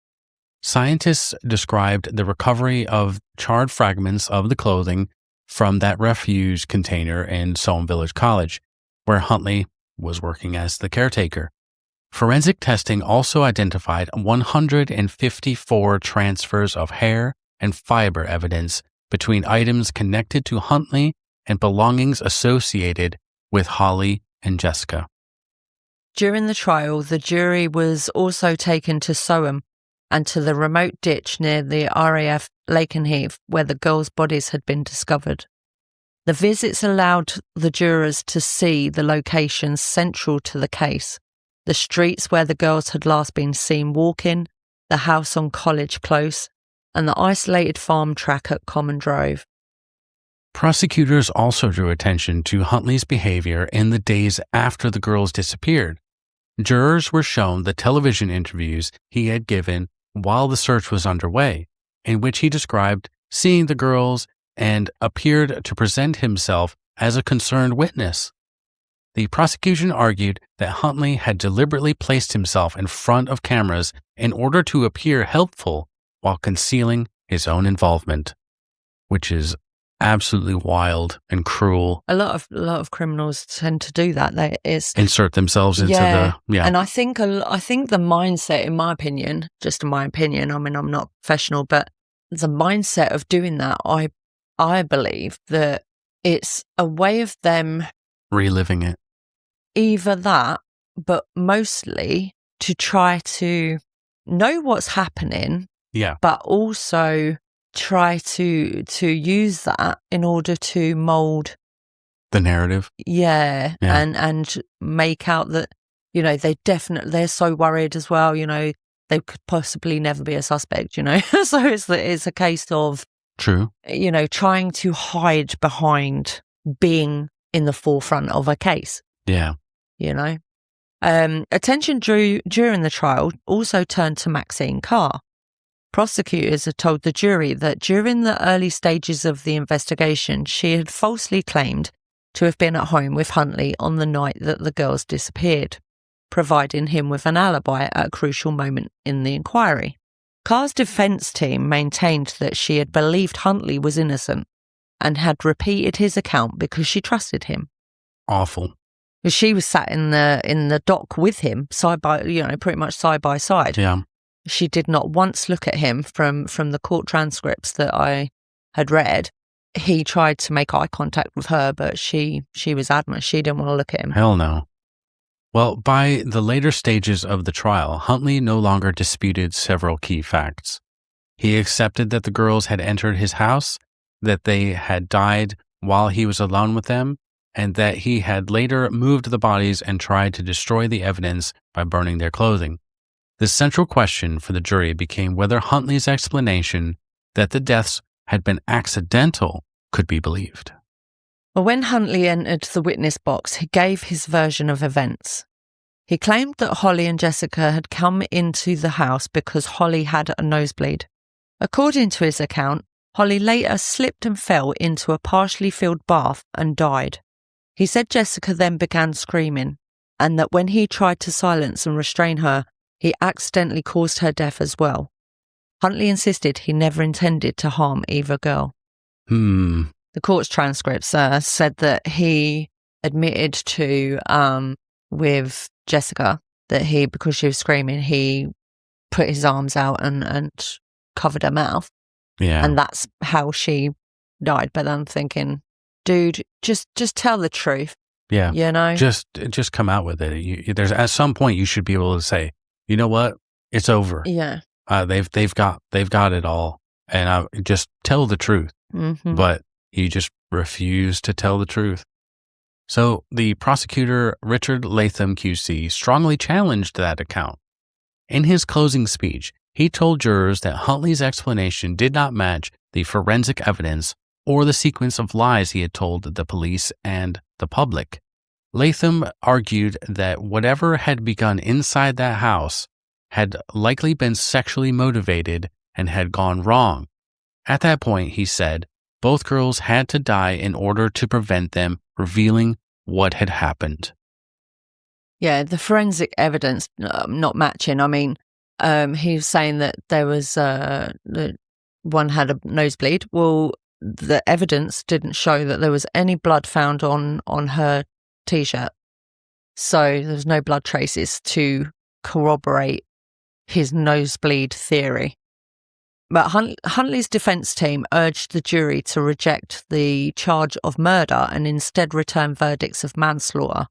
Scientists described the recovery of charred fragments of the clothing from that refuse container in Soham Village College, where Huntley was working as the caretaker. Forensic testing also identified 154 transfers of hair and fiber evidence between items connected to Huntley and belongings associated with Holly and Jessica. During the trial, the jury was also taken to Soham and to the remote ditch near the RAF Lakenheath where the girls' bodies had been discovered. The visits allowed the jurors to see the locations central to the case, the streets where the girls had last been seen walking, the house on College Close, and the isolated farm track at Common Drove. Prosecutors also drew attention to Huntley's behavior in the days after the girls disappeared. Jurors were shown the television interviews he had given while the search was underway, in which he described seeing the girls and appeared to present himself as a concerned witness. The prosecution argued that Huntley had deliberately placed himself in front of cameras in order to appear helpful while concealing his own involvement, which is absolutely wild and cruel. A lot of criminals tend to do that. They insert themselves into And I think the mindset, in my opinion, just in my opinion, I mean, I'm not professional, but the mindset of doing that, I believe that it's a way of them reliving it. Either that, but mostly to try to know what's happening, but also try to use that in order to mold the narrative. And make out that, they're so worried as well, they could possibly never be a suspect, so it's a case of true, trying to hide behind being in the forefront of a case. Attention during the trial also turned to Maxine Carr. Prosecutors had told the jury that during the early stages of the investigation, she had falsely claimed to have been at home with Huntley on the night that the girls disappeared, providing him with an alibi at a crucial moment in the inquiry. Carr's defence team maintained that she had believed Huntley was innocent and had repeated his account because she trusted him. Awful. She was sat in the dock with him, pretty much side by side. Yeah. She did not once look at him from the court transcripts that I had read. He tried to make eye contact with her, but she was adamant. She didn't want to look at him. Hell no. Well, by the later stages of the trial, Huntley no longer disputed several key facts. He accepted that the girls had entered his house, that they had died while he was alone with them, and that he had later moved the bodies and tried to destroy the evidence by burning their clothing. The central question for the jury became whether Huntley's explanation that the deaths had been accidental could be believed. Well, when Huntley entered the witness box, he gave his version of events. He claimed that Holly and Jessica had come into the house because Holly had a nosebleed. According to his account, Holly later slipped and fell into a partially filled bath and died. He said Jessica then began screaming, and that when he tried to silence and restrain her, he accidentally caused her death as well. Huntley insisted he never intended to harm either girl. The court's transcripts said that he admitted to, with Jessica, that because she was screaming, he put his arms out and covered her mouth. Yeah. And that's how she died. But I'm thinking, dude, just tell the truth. Yeah. Just come out with it. There's at some point you should be able to say, you know what? It's over. Yeah. They've got it all. And I just tell the truth. Mm-hmm. But he just refused to tell the truth. So the prosecutor, Richard Latham QC, strongly challenged that account. In his closing speech, he told jurors that Huntley's explanation did not match the forensic evidence or the sequence of lies he had told the police and the public. Latham argued that whatever had begun inside that house had likely been sexually motivated and had gone wrong. At that point, he said, both girls had to die in order to prevent them revealing what had happened. Yeah, the forensic evidence not matching. I mean, he was saying that there was that one had a nosebleed. Well, the evidence didn't show that there was any blood found on her T-shirt. So there's no blood traces to corroborate his nosebleed theory. But Huntley's defence team urged the jury to reject the charge of murder and instead return verdicts of manslaughter.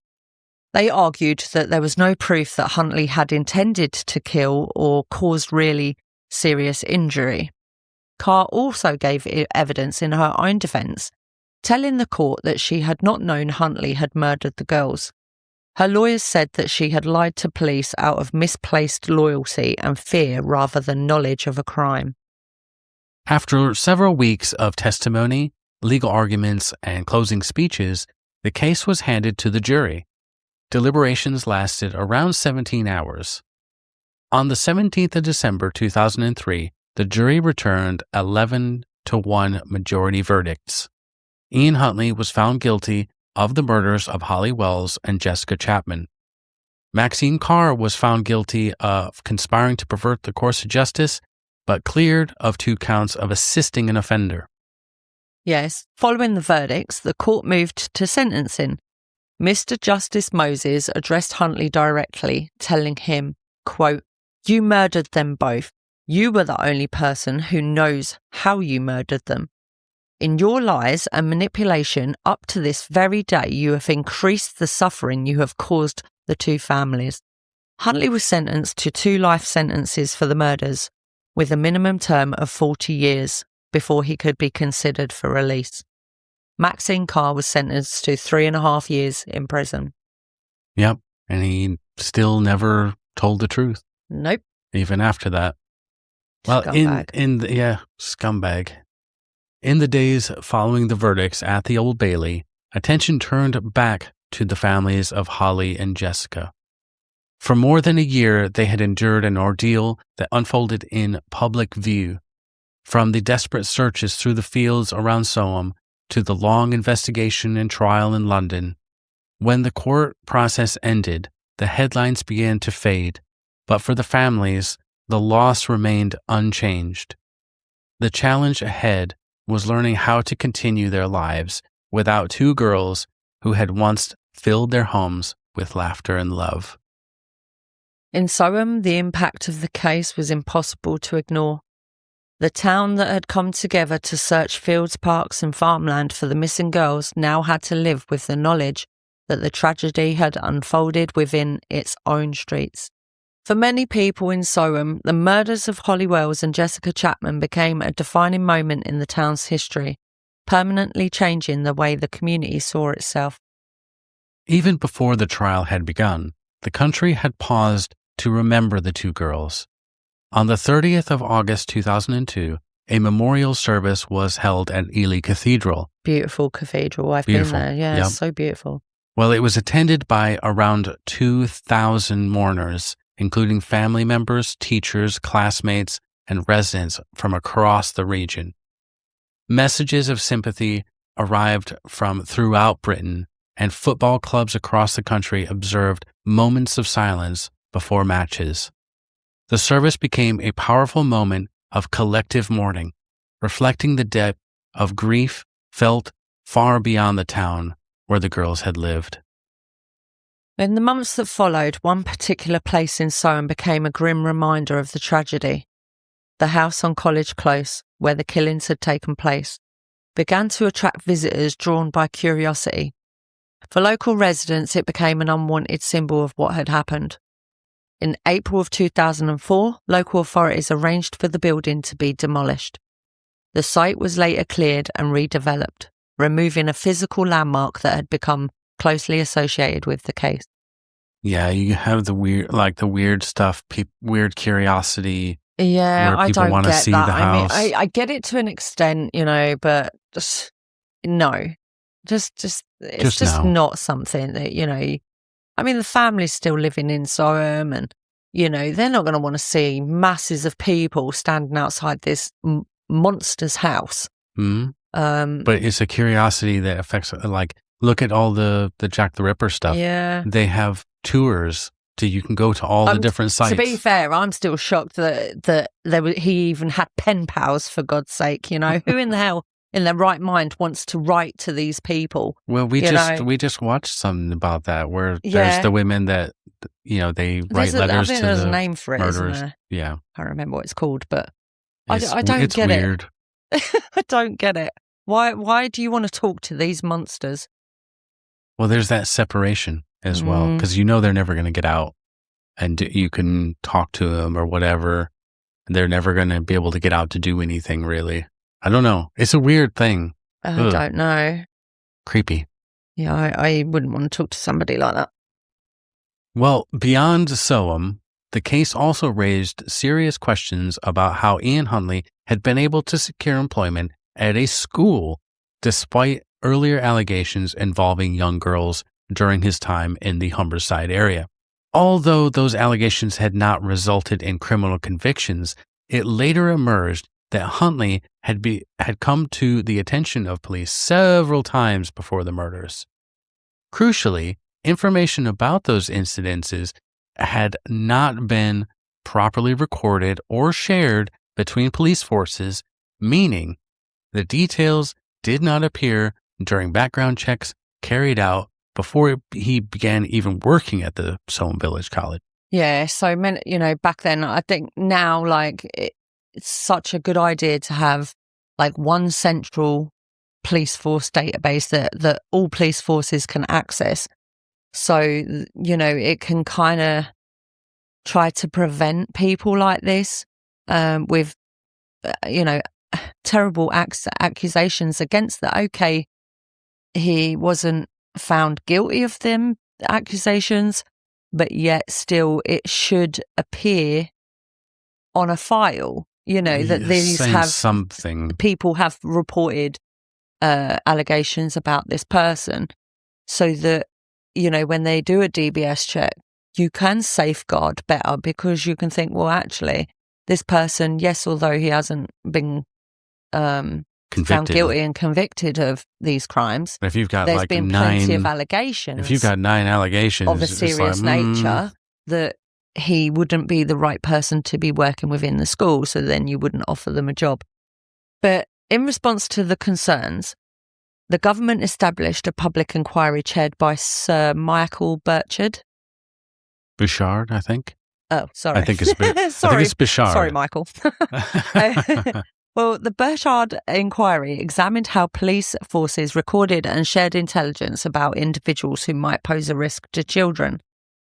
They argued that there was no proof that Huntley had intended to kill or caused really serious injury. Carr also gave evidence in her own defence, telling the court that she had not known Huntley had murdered the girls. Her lawyers said that she had lied to police out of misplaced loyalty and fear rather than knowledge of a crime. After several weeks of testimony, legal arguments, and closing speeches, the case was handed to the jury. Deliberations lasted around 17 hours. On the 17th of December 2003, the jury returned 11-1 majority verdicts. Ian Huntley was found guilty of the murders of Holly Wells and Jessica Chapman. Maxine Carr was found guilty of conspiring to pervert the course of justice, but cleared of 2 counts of assisting an offender. Yes, following the verdicts, the court moved to sentencing. Mr. Justice Moses addressed Huntley directly, telling him, quote, "You murdered them both. You were the only person who knows how you murdered them. In your lies and manipulation up to this very day, you have increased the suffering you have caused the 2 families." Huntley was sentenced to 2 life sentences for the murders, with a minimum term of 40 years before he could be considered for release. Maxine Carr was sentenced to 3.5 years in prison. Yep, and he still never told the truth. Nope. Even after that. Well, Scumbag. Scumbag. In the days following the verdicts at the Old Bailey, attention turned back to the families of Holly and Jessica. For more than a year, they had endured an ordeal that unfolded in public view. From the desperate searches through the fields around Soham to the long investigation and trial in London. When the court process ended, the headlines began to fade, but for the families, the loss remained unchanged. The challenge ahead was learning how to continue their lives without 2 girls who had once filled their homes with laughter and love. In Soham, the impact of the case was impossible to ignore. The town that had come together to search fields, parks and farmland for the missing girls now had to live with the knowledge that the tragedy had unfolded within its own streets. For many people in Soham, the murders of Holly Wells and Jessica Chapman became a defining moment in the town's history, permanently changing the way the community saw itself. Even before the trial had begun, the country had paused to remember the 2 girls. On the 30th of August 2002, a memorial service was held at Ely Cathedral. Beautiful cathedral. I've Beautiful. been there. Yeah, Yep. It's so beautiful. Well, it was attended by around 2,000 mourners, including family members, teachers, classmates, and residents from across the region. Messages of sympathy arrived from throughout Britain, and football clubs across the country observed moments of silence before matches. The service became a powerful moment of collective mourning, reflecting the depth of grief felt far beyond the town where the girls had lived. In the months that followed, one particular place in Soham became a grim reminder of the tragedy. The house on College Close, where the killings had taken place, began to attract visitors drawn by curiosity. For local residents, it became an unwanted symbol of what had happened. In April of 2004, local authorities arranged for the building to be demolished. The site was later cleared and redeveloped, removing a physical landmark that had become closely associated with the case. Yeah, you have the weird stuff, weird curiosity. Yeah, where I people don't want to get see that. the house. I mean, I get it to an extent, but just no, it's just no. not something that I mean, the family's still living in Soham, and they're not going to want to see masses of people standing outside this monster's house. Mm-hmm. But it's a curiosity that affects. Like, look at all the Jack the Ripper stuff. Yeah, they have tours. You can go to all the different sites. To be fair, I'm still shocked that he even had pen pals, for God's sake. Who in the hell in their right mind wants to write to these people? Well, we just watched something about that where there's the women that, they write letters to there's the a name for it, murderers. isn't there? Yeah. I can't remember what it's called, but I don't It's get weird. it. I don't get it. Why do you want to talk to these monsters? Well, there's that separation as well, because they're never going to get out, and you can talk to them or whatever. They're never going to be able to get out to do anything, really. I don't know. It's a weird thing. I don't know. Creepy. Yeah, I wouldn't want to talk to somebody like that. Well, beyond Soham, the case also raised serious questions about how Ian Huntley had been able to secure employment at a school despite earlier allegations involving young girls during his time in the Humberside area. Although those allegations had not resulted in criminal convictions, it later emerged that Huntley had come to the attention of police several times before the murders. Crucially, information about those incidences had not been properly recorded or shared between police forces, meaning the details did not appear during background checks carried out before he began even working at the Soham Village College. Yeah, so back then, I think now, it's such a good idea to have one central police force database that all police forces can access. So, it can kind of try to prevent people like this with, terrible accusations against that. Okay, he wasn't found guilty of them accusations, but yet still it should appear on a file, that these have something. People have reported allegations about this person, so that when they do a DBS check, you can safeguard better, because you can think, well, actually, this person, yes, although he hasn't been found guilty and convicted of these crimes, if you've got there's been plenty of allegations. If you've got 9 allegations of a serious nature, that he wouldn't be the right person to be working within the school, so then you wouldn't offer them a job. But in response to the concerns, the government established a public inquiry chaired by Sir Michael Bouchard, I think. Oh, sorry. I think it's Bouchard. Sorry, Michael. Well, the Bouchard inquiry examined how police forces recorded and shared intelligence about individuals who might pose a risk to children.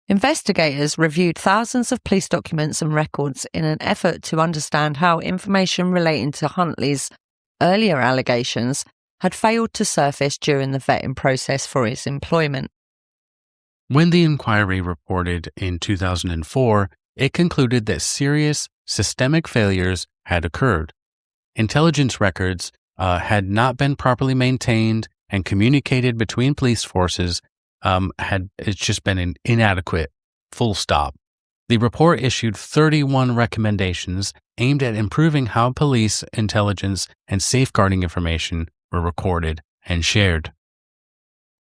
Investigators reviewed thousands of police documents and records in an effort to understand how information relating to Huntley's earlier allegations had failed to surface during the vetting process for his employment. When the inquiry reported in 2004, it concluded that serious systemic failures had occurred. Intelligence records had not been properly maintained, and communicated between police forces it's just been inadequate, full stop. The report issued 31 recommendations aimed at improving how police intelligence and safeguarding information were recorded and shared.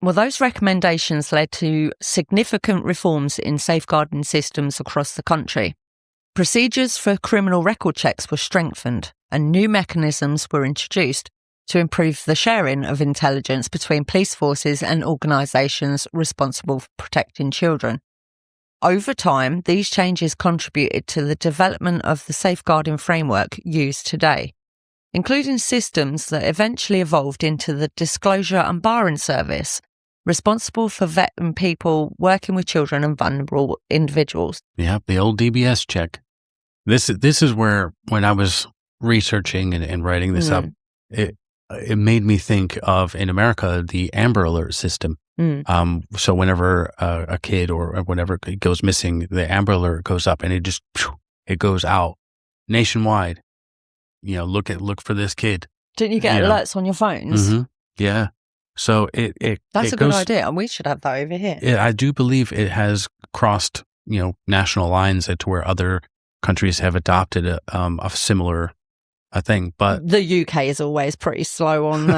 Well, those recommendations led to significant reforms in safeguarding systems across the country. Procedures for criminal record checks were strengthened, and new mechanisms were introduced to improve the sharing of intelligence between police forces and organisations responsible for protecting children. Over time, these changes contributed to the development of the safeguarding framework used today, including systems that eventually evolved into the Disclosure and Barring Service, responsible for vetting people working with children and vulnerable individuals. Yeah, the old DBS check. This is where, when I was researching and writing this up, it made me think of, in America, the Amber Alert system. So whenever a kid or whatever goes missing, the Amber Alert goes up and it goes out nationwide. Look for this kid. Didn't you get alerts on your phones? Mm-hmm. Yeah. So that's a good idea, and we should have that over here. I do believe it has crossed, national lines to where other countries have adopted a similar thing. But the UK is always pretty slow on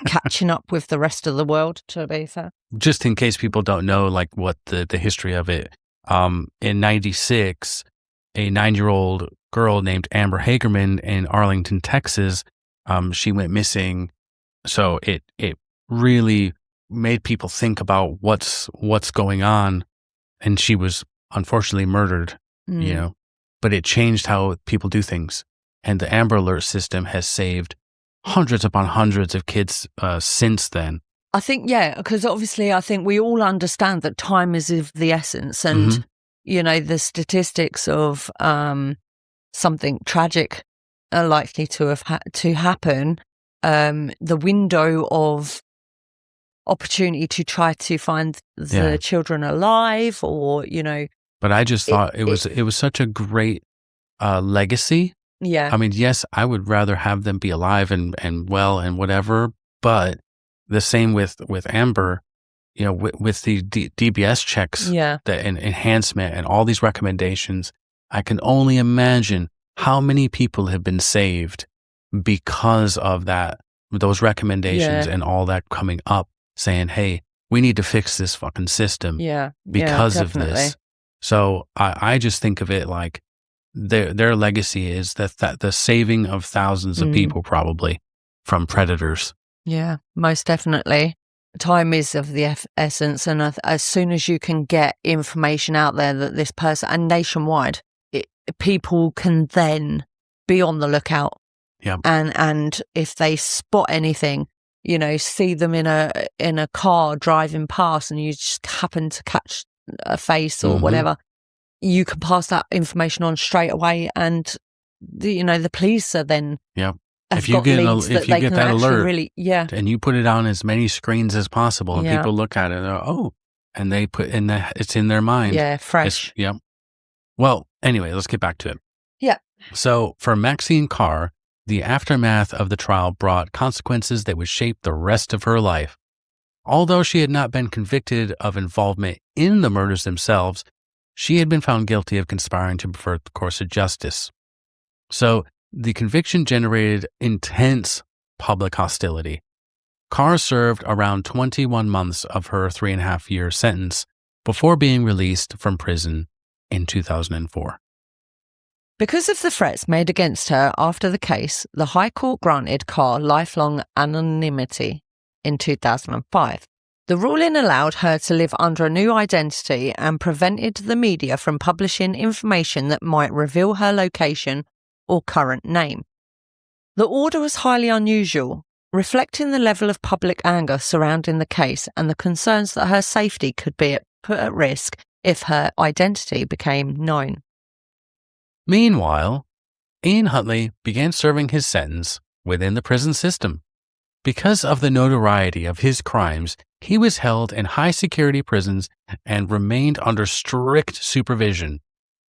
catching up with the rest of the world, to be fair. Just in case people don't know, what the history of it, in 96, a 9-year-old girl named Amber Hagerman in Arlington, Texas, she went missing So it really made people think about what's going on. And she was unfortunately murdered, but it changed how people do things. And the Amber Alert system has saved hundreds upon hundreds of kids since then. I think, because obviously I think we all understand that time is of the essence, and, the statistics of something tragic are likely to have to happen. The window of opportunity to try to find the children alive, or, But I just thought it was such a great legacy. Yeah. I mean, yes, I would rather have them be alive and well and whatever, but the same with Amber, with the DBS checks, the enhancement and all these recommendations, I can only imagine how many people have been saved because of those recommendations and all that coming up saying, hey, we need to fix this fucking system because of this. So I just think of it like their legacy is that the saving of thousands of people probably from predators. Yeah, most definitely. Time is of the essence, and as soon as you can get information out there that this person, and nationwide, people can then be on the lookout. Yeah, and if they spot anything, see them in a car driving past, and you just happen to catch a face or whatever, you can pass that information on straight away, and the police are then if you get that alert, and you put it on as many screens as possible, and people look at it, and they put it's in their mind, fresh. Well, anyway, let's get back to it. Yeah. So for Maxine Carr, the aftermath of the trial brought consequences that would shape the rest of her life. Although she had not been convicted of involvement in the murders themselves, she had been found guilty of conspiring to pervert the course of justice. So the conviction generated intense public hostility. Carr served around 21 months of her 3.5-year sentence before being released from prison in 2004. Because of the threats made against her after the case, the High Court granted Carr lifelong anonymity in 2005. The ruling allowed her to live under a new identity and prevented the media from publishing information that might reveal her location or current name. The order was highly unusual, reflecting the level of public anger surrounding the case and the concerns that her safety could be put at risk if her identity became known. Meanwhile, Ian Huntley began serving his sentence within the prison system. Because of the notoriety of his crimes, he was held in high-security prisons and remained under strict supervision.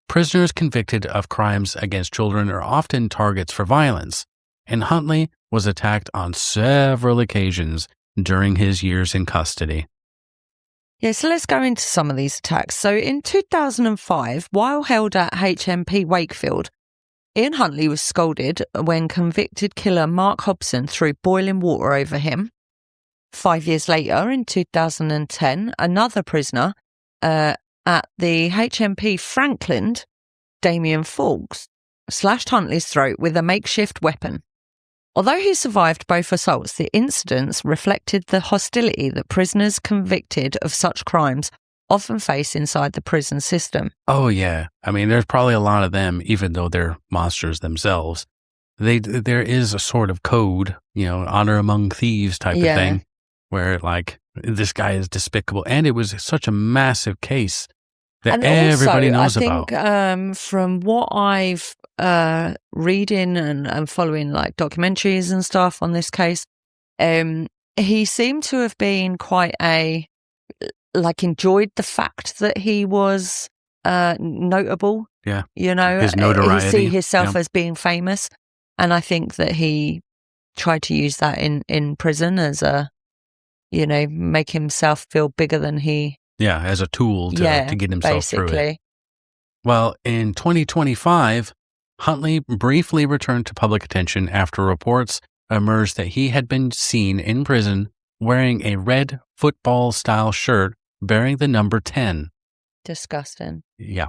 Prisoners convicted of crimes against children are often targets for violence, and Huntley was attacked on several occasions during his years in custody. Yeah, so let's go into some of these attacks. So in 2005, while held at HMP Wakefield, Ian Huntley was scolded when convicted killer Mark Hobson threw boiling water over him. 5 years later, in 2010, another prisoner at the HMP Franklin, Damien Fawkes, slashed Huntley's throat with a makeshift weapon. Although he survived both assaults, the incidents reflected the hostility that prisoners convicted of such crimes often face inside the prison system. Oh, yeah. I mean, there's probably a lot of them, even though they're monsters themselves. There is a sort of code, honor among thieves type of thing, where like this guy is despicable. And it was such a massive case that and everybody knows about. I think from what I've reading and following like documentaries and stuff on this case, he seemed to have been quite enjoyed the fact that he was notable. Yeah. His notoriety. He see himself as being famous. And I think that he tried to use that in prison as make himself feel bigger than he. Yeah, as a tool to get himself through it. Well, in 2025, Huntley briefly returned to public attention after reports emerged that he had been seen in prison wearing a red football-style shirt bearing the number 10. Disgusting. Yeah.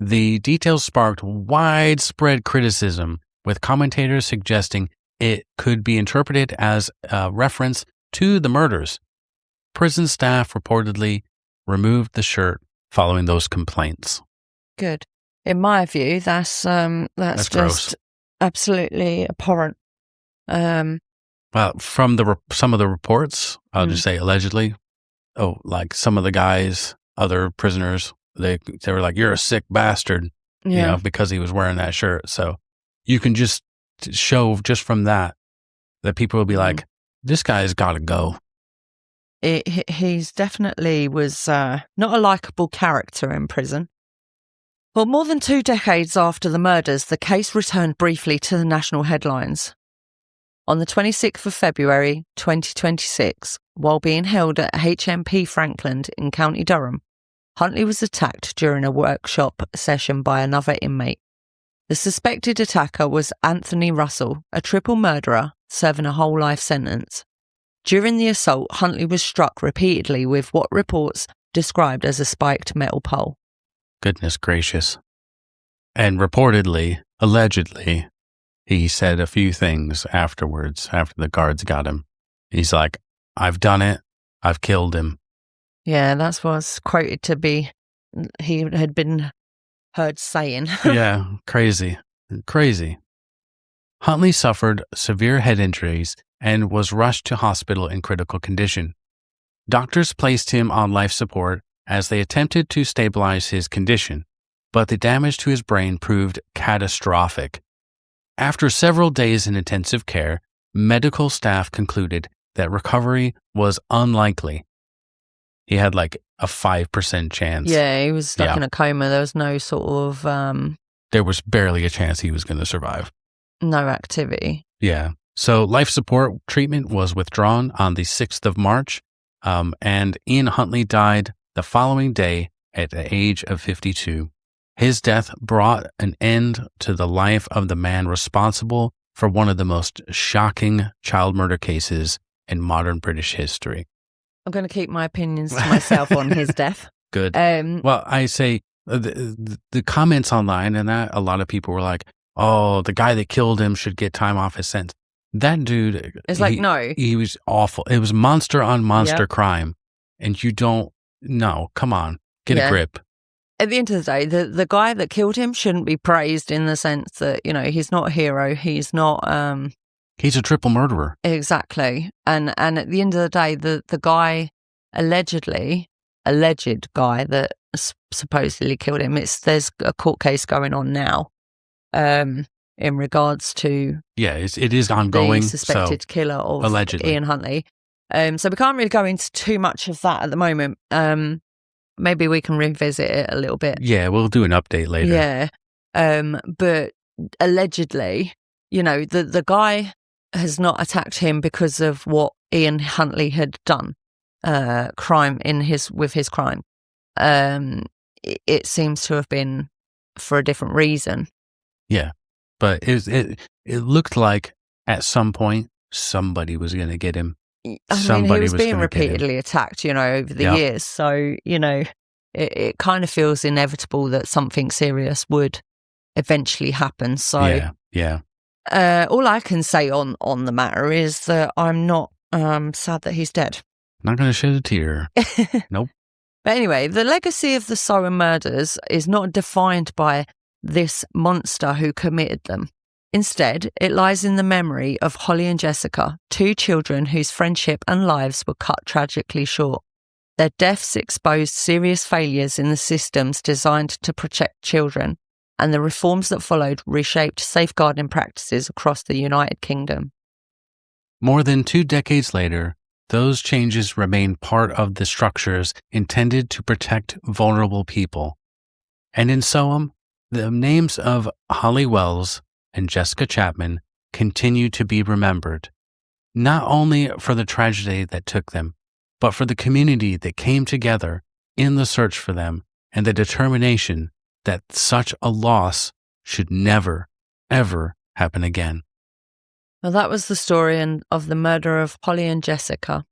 The details sparked widespread criticism, with commentators suggesting it could be interpreted as a reference to the murders. Prison staff reportedly removed the shirt following those complaints. Good. In my view, that's just gross. Absolutely abhorrent. Well, from some of the reports, I'll just say allegedly, like some of the guys, other prisoners, they were like, "You're a sick bastard," because he was wearing that shirt. So you can just show just from that people will be like, "This guy's got to go." He's definitely was not a likable character in prison. Well, more than 2 decades after the murders, the case returned briefly to the national headlines. On the 26th of February 2026, while being held at HMP Frankland in County Durham, Huntley was attacked during a workshop session by another inmate. The suspected attacker was Anthony Russell, a triple murderer serving a whole life sentence. During the assault, Huntley was struck repeatedly with what reports described as a spiked metal pole. Goodness gracious. And reportedly, allegedly, he said a few things afterwards, after the guards got him. He's like, "I've done it. I've killed him." Yeah, that's what's quoted to be he had been heard saying. Yeah, crazy. Huntley suffered severe head injuries and was rushed to hospital in critical condition. Doctors placed him on life support as they attempted to stabilize his condition, but the damage to his brain proved catastrophic. After several days in intensive care, medical staff concluded that recovery was unlikely. He had like a 5% chance. Yeah, he was stuck in a coma. There was no sort of... there was barely a chance he was going to survive. No activity. Yeah. So life support treatment was withdrawn on the 6th of March, and Ian Huntley died the following day at the age of 52. His death brought an end to the life of the man responsible for one of the most shocking child murder cases in modern British history. I'm going to keep my opinions to myself on his death. Good. Well, I say the comments online and that, a lot of people were like, "Oh, the guy that killed him should get time off his sentence." That dude, it's like, no. He was awful. It was monster on monster crime. And you don't, no, come on, get a grip. At the end of the day, the guy that killed him shouldn't be praised in the sense that, he's not a hero. He's not... he's a triple murderer. Exactly. And at the end of the day, the guy alleged guy that supposedly killed him, there's a court case going on now. In regards to it is ongoing. The suspected killer of allegedly Ian Huntley. So we can't really go into too much of that at the moment. Maybe we can revisit it a little bit. Yeah, we'll do an update later. Yeah. But allegedly, the guy has not attacked him because of what Ian Huntley had done, crime with his crime. It seems to have been for a different reason. Yeah. But it looked like at some point somebody was going to get him. He was being repeatedly attacked, over the years. So, it kind of feels inevitable that something serious would eventually happen. So, yeah. All I can say on the matter is that I'm not sad that he's dead. Not going to shed a tear. Nope. But anyway, the legacy of the Soham murders is not defined by this monster who committed them. Instead, it lies in the memory of Holly and Jessica, 2 children whose friendship and lives were cut tragically short. Their deaths exposed serious failures in the systems designed to protect children, and the reforms that followed reshaped safeguarding practices across the United Kingdom. More than 2 decades later, those changes remain part of the structures intended to protect vulnerable people. And in Soham, the names of Holly Wells and Jessica Chapman continue to be remembered, not only for the tragedy that took them, but for the community that came together in the search for them and the determination that such a loss should never, ever happen again. Well, that was the story of the murder of Holly and Jessica.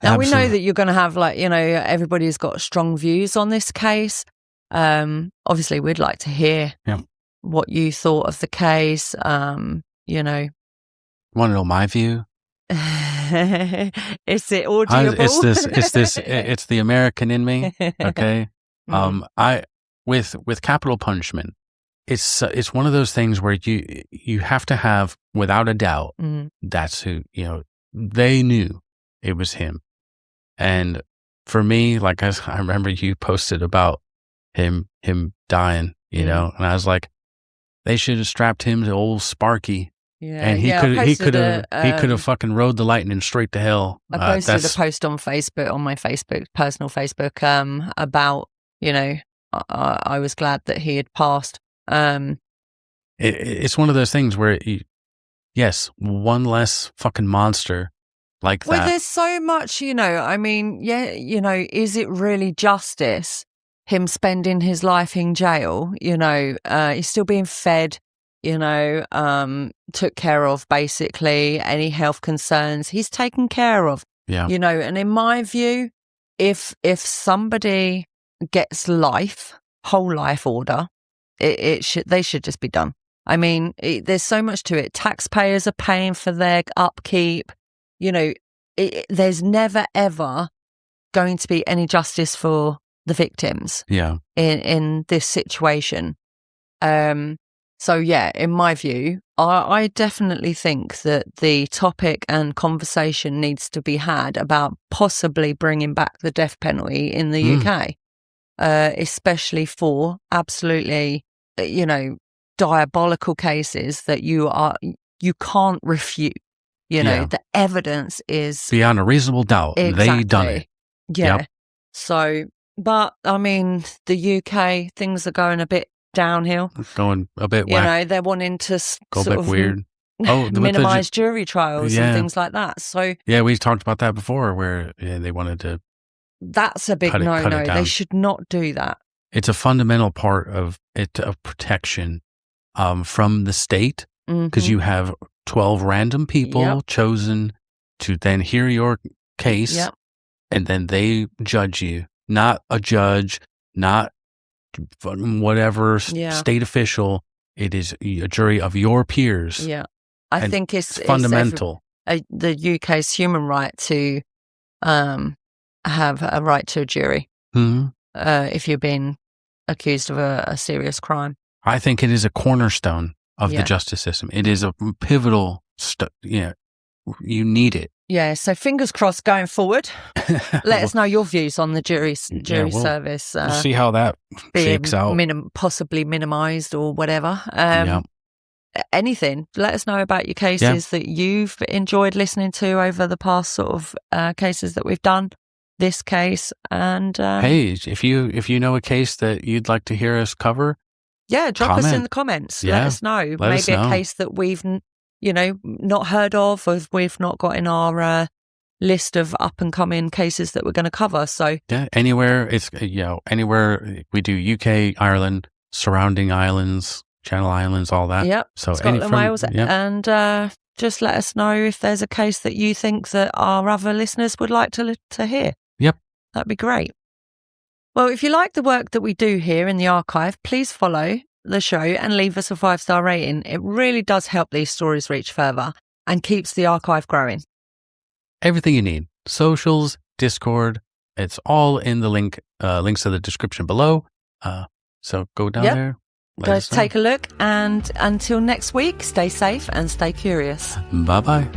Now, we know that you're going to have, everybody's got strong views on this case. Obviously, we'd like to hear what you thought of the case. Want to know my view? Is it audible? It's the American in me. Okay. Mm. With capital punishment, it's one of those things where you have to have, without a doubt, that's who, they knew it was him. And for me, like I remember you posted about him dying, and I was like, they should have strapped him to old Sparky. Yeah, and he could have fucking rode the lightning straight to hell. I posted a post on Facebook, on my personal Facebook, about, I was glad that he had passed. It's one of those things where, yes, one less fucking monster like that. Well, there's so much, I mean, is it really justice, him spending his life in jail? He's still being fed, took care of, basically. Any health concerns, he's taken care of. Yeah. And in my view, if somebody gets whole life order, they should just be done. I mean, there's so much to it. Taxpayers are paying for their upkeep. There's never ever going to be any justice for the victims. Yeah. In this situation. So yeah, in my view, I definitely think that the topic and conversation needs to be had about possibly bringing back the death penalty in the UK, especially for absolutely, diabolical cases that you can't refute. The evidence is beyond a reasonable doubt. Exactly. They done it. Yeah. Yep. So, but I mean, the UK, things are going a bit downhill. Going a bit whack. They're wanting to go a bit weird. Minimize jury trials and things like that. So yeah, we talked about that before, where they wanted to. That's a big no-no. They should not do that. It's a fundamental part of protection from the state, because you have 12 random people chosen to then hear your case, and then they judge you. Not a judge, not whatever state official. It is a jury of your peers. Yeah, I think it's fundamental. The UK's human right to have a right to a jury if you're being accused of a serious crime. I think it is a cornerstone of the justice system. It is a pivotal you need it. Yeah, so fingers crossed going forward. Let us know your views on the jury service. We'll see how that shakes out. Possibly minimised or whatever. Anything. Let us know about your cases that you've enjoyed listening to over the past sort of cases that we've done. This case, and hey, if you know a case that you'd like to hear us cover, drop us in the comments. Let us know. Maybe a case that we've not heard of, or we've not got in our list of up and coming cases that we're going to cover. So anywhere anywhere we do UK, Ireland, surrounding islands, Channel Islands, all that. Yep. So Scotland, Wales, and just let us know if there's a case that you think that our other listeners would like to hear. Yep. That'd be great. Well, if you like the work that we do here in the archive, please follow the show and leave us a 5-star rating. It really does help these stories reach further and keeps the archive growing. Everything you need. Socials, Discord, it's all in the links to the description below. So go down there. Go take a look, and until next week, stay safe and stay curious. Bye-bye.